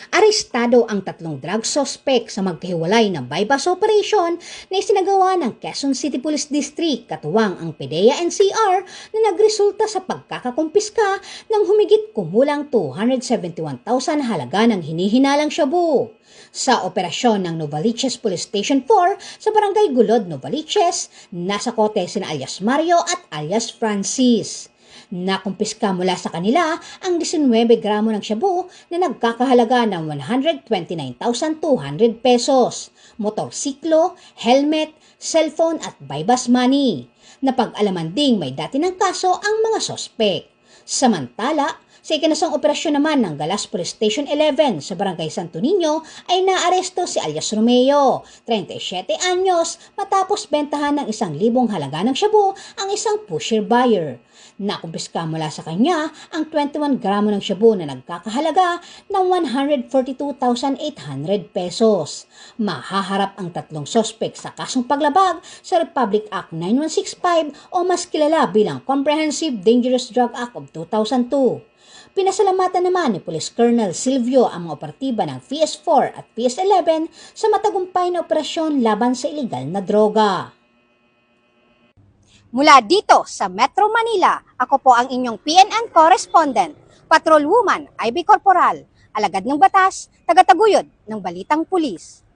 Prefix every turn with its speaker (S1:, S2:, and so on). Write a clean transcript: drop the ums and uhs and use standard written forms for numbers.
S1: Arestado ang tatlong drug suspect sa magkahiwalay na bypass operation na isinagawa ng Quezon City Police District katuwang ang PDEA NCR na nagresulta sa pagkakakumpiska ng humigit kumulang 271,000 halaga ng hinihinalang shabu. Sa operasyon ng Novaliches Police Station 4 sa Barangay Gulod, Novaliches, nasa kote sina alias Mario at alias Francis. Nakumpiska mula sa kanila ang 19 gramo ng shabu na nagkakahalaga ng 129,200 pesos, motorsiklo, helmet, cellphone at bypass money. Napag-alaman ding may dati ng kaso ang mga sospek. Samantala, sa ikinasang operasyon naman ng Galas Police Station 11 sa Barangay Santo Niño ay naaresto si alias Romeo, 37 anyos, matapos bentahan ng 1,000 halaga ng shabu ang isang pusher buyer. Nakumpiska mula sa kanya ang 21 gramo ng shabu na nagkakahalaga ng 142,800 pesos. Mahaharap ang tatlong sospek sa kasong paglabag sa Republic Act 9165 o mas kilala bilang Comprehensive Dangerous Drug Act of 2002. Pinasalamatan naman ni Police Colonel Silvio ang mga operatiba ng PS4 at PS11 sa matagumpay na operasyon laban sa ilegal na droga.
S2: Mula dito sa Metro Manila, ako po ang inyong PNN correspondent, Patrolwoman Ivy Corporal, alagad ng batas, tagataguyod ng Balitang Pulis.